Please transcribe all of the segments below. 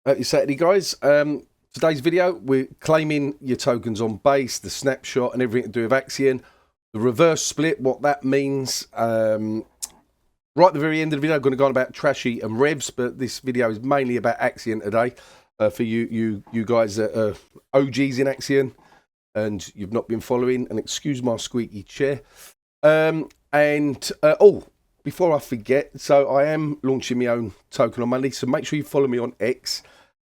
Happy Saturday, guys. Today's video, we're claiming your tokens on base, the snapshot, and everything to do with Axion. The reverse split, what that means. Right at the very end of the video, I'm going to go on about Trashy and Revs, but this video is mainly about Axion today. For you guys that are OGs in Axion and you've not been following, and excuse my squeaky chair. Before I forget, so I am launching my own token on Monday, so make sure you follow me on X.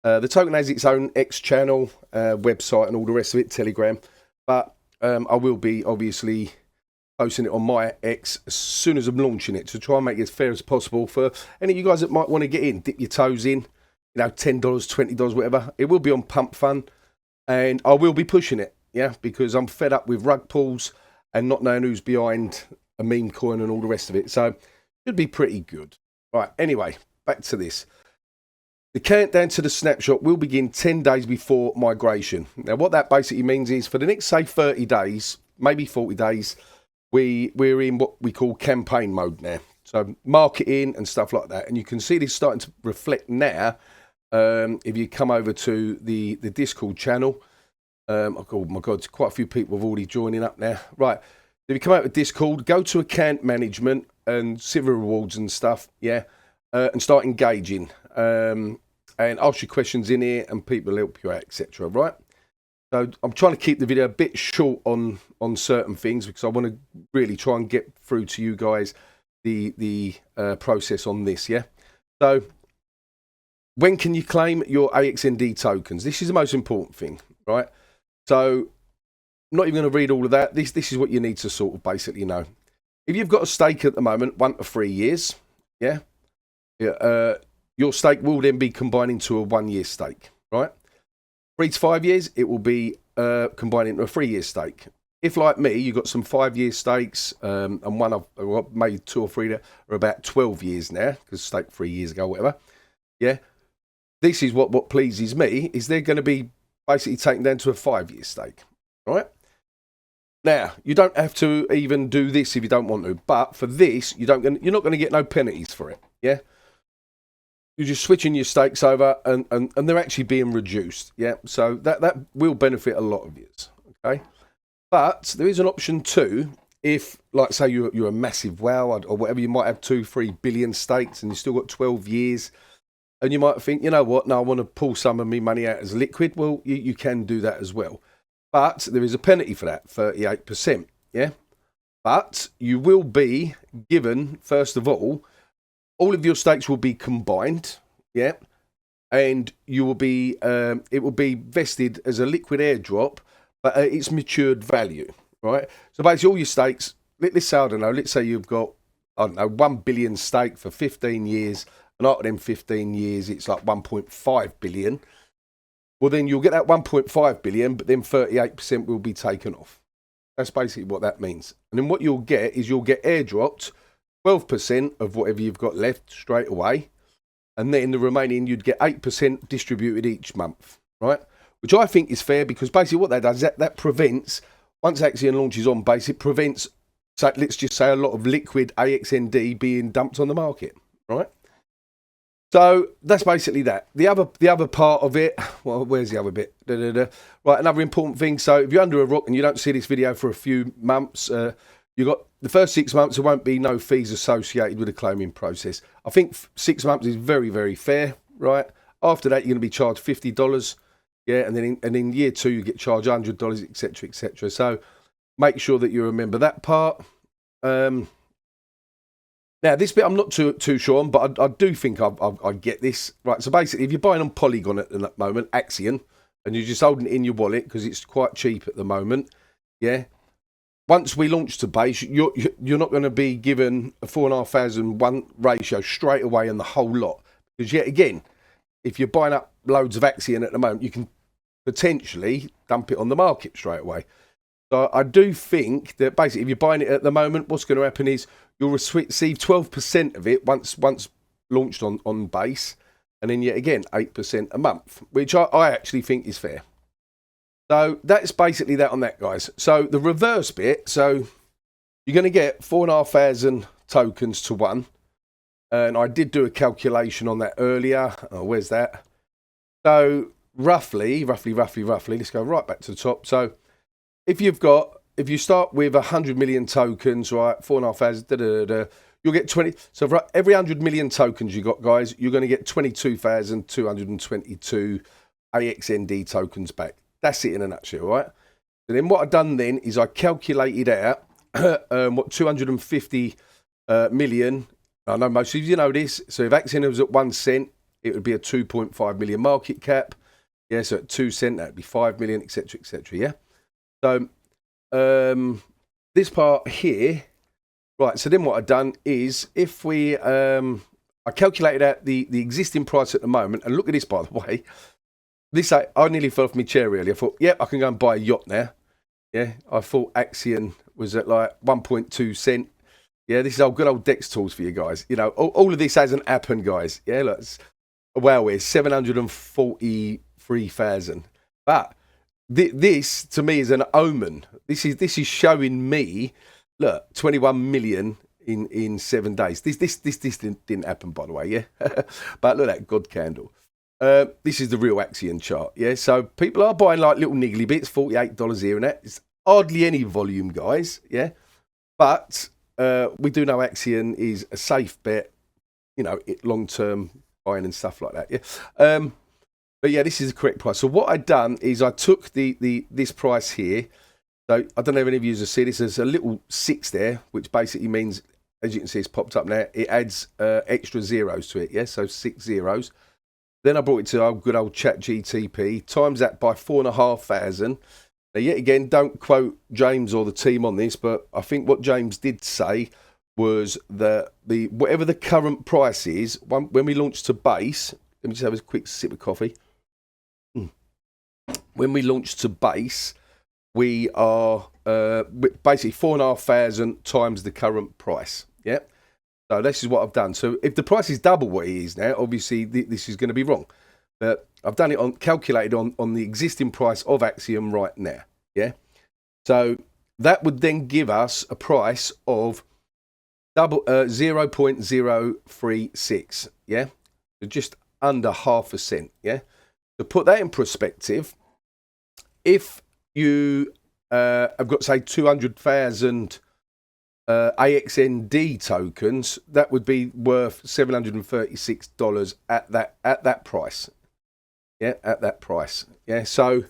The token has its own X channel, website, and all the rest of it, Telegram. But I will be obviously posting it on my X as soon as I'm launching it to try and make it as fair as possible for any of you guys that might want to get in, dip your toes in, you know, $10, $20, whatever. It will be on Pump Fun, and I will be pushing it, yeah, because I'm fed up with rug pulls and not knowing who's behind a meme coin and all the rest of it. So should be pretty good. Right, anyway, back to this. The countdown to the snapshot will begin 10 days before migration. Now, what that basically means is for the next, say, 30 days, maybe 40 days, we're in what we call campaign mode now. So marketing and stuff like that. And you can see this starting to reflect now. If you come over to the Discord channel, oh my God, quite a few people have already joining up now. Right. If you come out with Discord, go to account management and civil rewards and stuff, yeah, and start engaging. And ask your questions in here and people will help you out, etc. Right? So I'm trying to keep the video a bit short on certain things because I want to really try and get through to you guys the process on this, yeah? So when can you claim your AXND tokens? This is the most important thing, right? So I'm not even going to read all of that. This is what you need to sort of basically know. If you've got a stake at the moment, 1 to 3 years, yeah, your stake will then be combined into a 1 year stake, right? 3 to 5 years, it will be combined into a 3 year stake. If, like me, you've got some 5 year stakes, and one of, well, maybe 2 or 3 that are about 12 years now, because stake 3 years ago, whatever, yeah, this is what pleases me, is they're going to be basically taken down to a 5 year stake, right? Now, you don't have to even do this if you don't want to, but for this, you're not going to get no penalties for it, yeah? You're just switching your stakes over and they're actually being reduced, yeah? So that will benefit a lot of you, okay? But there is an option too, if, like, say you're a massive wow or whatever, you might have 2-3 billion stakes and you've still got 12 years, and you might think, you know what, no, I want to pull some of my money out as liquid. Well, you can do that as well. But there is a penalty for that, 38%, yeah? But you will be given, first of all of your stakes will be combined, yeah? And you will be, it will be vested as a liquid airdrop, but at its matured value, right? So basically all your stakes, let's say, I don't know, let's say you've got, I don't know, 1 billion stake for 15 years, and after them 15 years, it's like 1.5 billion. Well, then you'll get that 1.5 billion, but then 38% will be taken off. That's basically what that means. And then what you'll get is you'll get airdropped 12% of whatever you've got left straight away. And then the remaining, you'd get 8% distributed each month, right? Which I think is fair because basically what that does, that prevents, once Axion launches on base, it prevents, so let's just say, a lot of liquid AXND being dumped on the market, right? So that's basically that. The other part of it, well, where's the other bit? Right, another important thing. So if you're under a rock and you don't see this video for a few months, you got the first 6 months, there won't be no fees associated with the claiming process. I think 6 months is very, very fair, right? After that, you're going to be charged $50, yeah, and then in year 2, you get charged $100, etc., etc. So make sure that you remember that part. Now, this bit I'm not too sure on, but I do think I get this. Right, so basically, if you're buying on Polygon at the moment, Axion, and you're just holding it in your wallet because it's quite cheap at the moment, yeah, once we launch to base, you're not going to be given a 4,500:1 ratio straight away and the whole lot. Because yet again, if you're buying up loads of Axion at the moment, you can potentially dump it on the market straight away. So I do think that basically if you're buying it at the moment, what's going to happen is you'll receive 12% of it once launched on base, and then yet again 8% a month, which I actually think is fair. So that's basically that on that, guys. So the reverse bit, so you're going to get 4,500 tokens to 1, and I did do a calculation on that earlier. Oh, where's that? So roughly, let's go right back to the top. So if you start with 100 million tokens, right, 4,500, you'll get 20. So for every 100 million tokens you got, guys, you're going to get 22,222 AXND tokens back. That's it in a nutshell, right? So then what I've done then is I calculated out what 250 million. I know most of you know this. So if Axion was at 1 cent, it would be a 2.5 million market cap. Yeah, so at 2 cent, that'd be 5 million, etc., etc. Yeah. So this part here, right? So then what I've done is, if we, I calculated out the existing price at the moment, and look at this, by the way. This I nearly fell off my chair really. I thought, yep, I can go and buy a yacht now. Yeah, I thought Axion was at like 1.2 cent. Yeah, this is good old Dex tools for you guys. You know, all of this hasn't happened, guys. Yeah, look, wow, we're 743,000. But this to me is an omen. This is showing me, look, 21 million in 7 days. This didn't happen, by the way. Yeah, but look at that God candle. This is the real Axion chart. Yeah, so people are buying like little niggly bits, $48 here and that. It's hardly any volume, guys. Yeah, but we do know Axion is a safe bet, you know, long term buying and stuff like that. Yeah, but yeah, this is the correct price. So what I done is I took this price here. So I don't know if any of you see this. There's a little 6 there, which basically means, as you can see, it's popped up now. It adds extra zeros to it. Yeah, so 6 zeros. Then I brought it to our good old ChatGTP, times that by 4,500. Now, yet again, don't quote James or the team on this, but I think what James did say was that whatever the current price is, when we launch to base, let me just have a quick sip of coffee. When we launch to base, we are basically 4,500 times the current price. Yeah. So this is what I've done. So if the price is double what it is now, obviously this is going to be wrong. But I've done it calculated on the existing price of Axion right now. Yeah. So that would then give us a price of 0.036. Yeah. So just under half a cent. Yeah. To put that in perspective, if you have got, say, 200,000 AXND tokens, that would be worth $736 at that price. Yeah, at that price. Yeah, so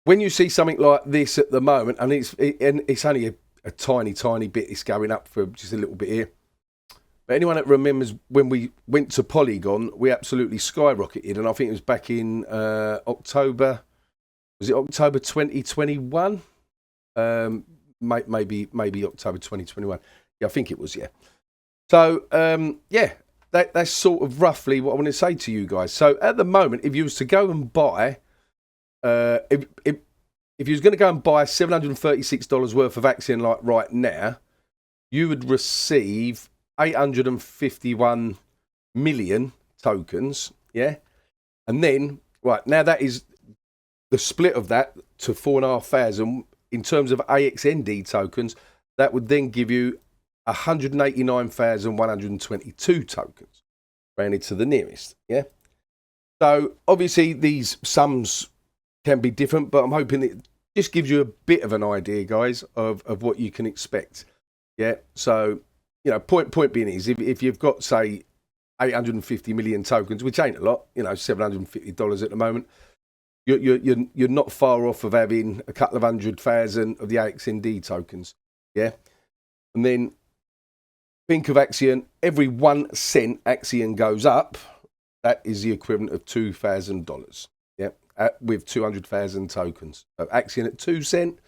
when you see something like this at the moment, and it's only a tiny bit, it's going up for just a little bit here. But anyone that remembers when we went to Polygon, we absolutely skyrocketed, and I think it was back in October. Was it October 2021? Maybe October 2021. Yeah, I think it was, yeah. So, yeah, that's sort of roughly what I want to say to you guys. So at the moment, if you was to go and buy, if you was going to go and buy $736 worth of Axion like right now, you would receive 851 million tokens, yeah? And then, right, now that is the split of that to 4,500. In terms of AXND tokens, that would then give you 189,122 tokens, rounded to the nearest. Yeah. So obviously these sums can be different, but I'm hoping it just gives you a bit of an idea, guys, of what you can expect. Yeah. So, you know, point being is, if you've got, say, 850 million tokens, which ain't a lot, you know, $750 at the moment, you're not far off of having a couple of 100,000 of the AXND tokens, yeah. And then think of Axion. Every 1 cent Axion goes up, that is the equivalent of $2,000, yeah, with 200,000 tokens. So Axion at 2 cent,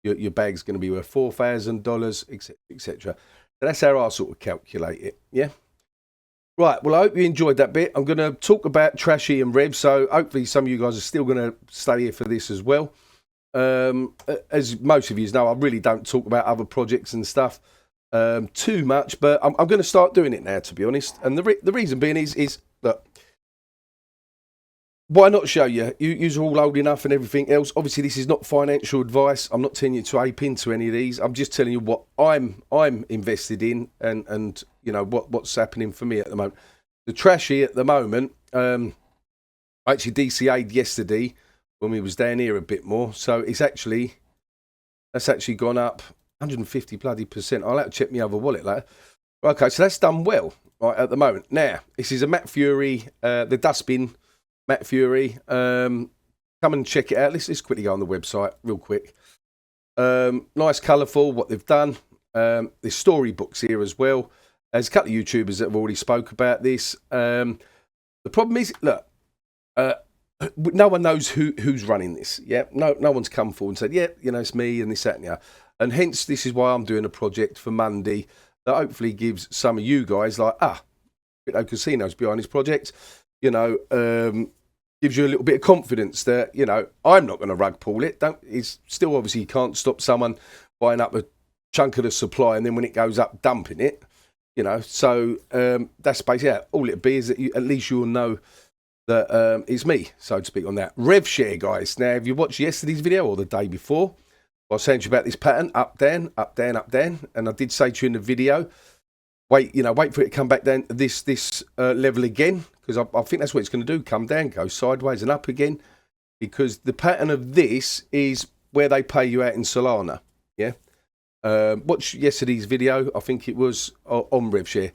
your bag's going to be worth $4,000, etc., etc. So that's how I sort of calculate it, yeah. Right, well, I hope you enjoyed that bit. I'm going to talk about Trashy and Rev, so hopefully some of you guys are still going to stay here for this as well. As most of you know, I really don't talk about other projects and stuff too much, but I'm going to start doing it now, to be honest. And the reason being is that, why not show you? You're all old enough and everything else. Obviously, this is not financial advice. I'm not telling you to ape into any of these. I'm just telling you what I'm invested in, and you know what's happening for me at the moment. The Trashy at the moment, I actually DCA'd yesterday when we was down here a bit more. So it's actually, that's actually gone up 150 bloody %. I'll have to check my other wallet later. Okay, so that's done well right at the moment. Now, this is a Matt Fury, the dustbin Matt Fury. Come and check it out. Let's quickly go on the website real quick. Nice, colourful, what they've done. There's storybooks here as well. There's a couple of YouTubers that have already spoke about this. The problem is, look, no one knows who's running this. Yeah, no one's come forward and said, yeah, you know, it's me and this, that, and the other. And hence, this is why I'm doing a project for Monday that hopefully gives some of you guys like, Crypto Casino's behind this project. You know, gives you a little bit of confidence that, you know, I'm not going to rug pull it. It's still obviously you can't stop someone buying up a chunk of the supply and then when it goes up, dumping it. You know, so that's basically all it'll be is that at least you'll know that it's me, so to speak, on that. RevShare, guys. Now, if you watched yesterday's video or the day before, I was saying to you about this pattern, up, down, up, down, up, down. And I did say to you in the video, wait for it to come back down to this level again, because I think that's what it's going to do, come down, go sideways and up again, because the pattern of this is where they pay you out in Solana, yeah? Watch yesterday's video, I think it was on RevShare.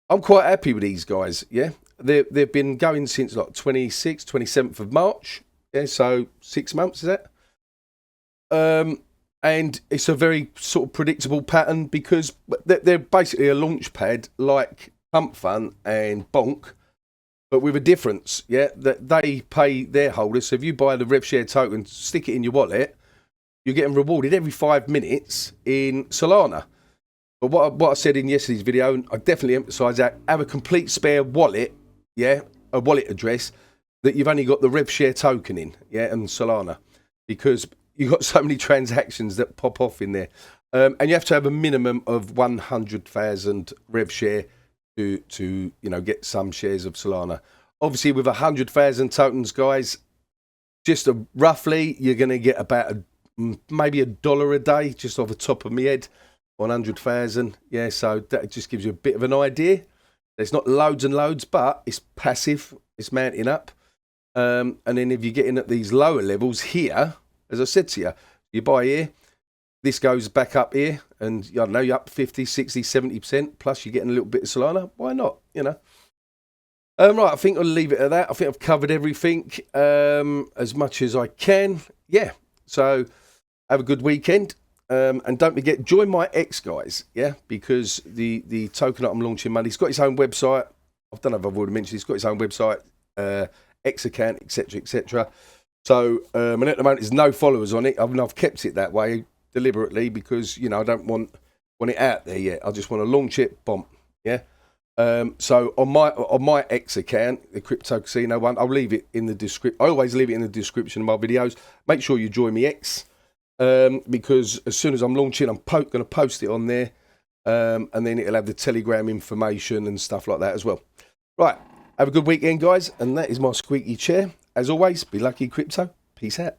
I'm quite happy with these guys, yeah? They've been going since like 27th of March, yeah, so 6 months, is that? And it's a very sort of predictable pattern because they're basically a launch pad like Pump Fun and Bonk, but with a difference, yeah, that they pay their holders. So if you buy the RevShare token, stick it in your wallet, you're getting rewarded every 5 minutes in Solana. But what I said in yesterday's video, and I definitely emphasise that, have a complete spare wallet, yeah, a wallet address that you've only got the RevShare token in, yeah, and Solana, because you've got so many transactions that pop off in there. And you have to have a minimum of 100,000 RevShare to you know, get some shares of Solana. Obviously, with 100,000 tokens, guys, just roughly, you're going to get about maybe $1 a day, just off the top of my head, 100,000. Yeah, so that just gives you a bit of an idea. There's not loads and loads, but it's passive. It's mounting up. And then if you're getting at these lower levels here, as I said to you, you buy here, this goes back up here, and I don't know, you're up 50, 60, 70%, plus you're getting a little bit of Solana. Why not, you know? Right, I think I'll leave it at that. I think I've covered everything as much as I can. Yeah, so have a good weekend. And don't forget, join my X, guys, yeah? Because the token that I'm launching Monday, it's got its own website. I don't know if I've already mentioned, it's got its own website, X account, etc., etc. So, and at the moment, there's no followers on it. I've kept it that way deliberately because, you know, I don't want it out there yet. I just want to launch it, bomb, yeah? So on my X account, the Crypto Casino one, I'll leave it in the description. I always leave it in the description of my videos. Make sure you join me X, because as soon as I'm launching, I'm going to post it on there, and then it'll have the Telegram information and stuff like that as well. Right, have a good weekend, guys, and that is my squeaky chair. As always, be lucky, crypto. Peace out.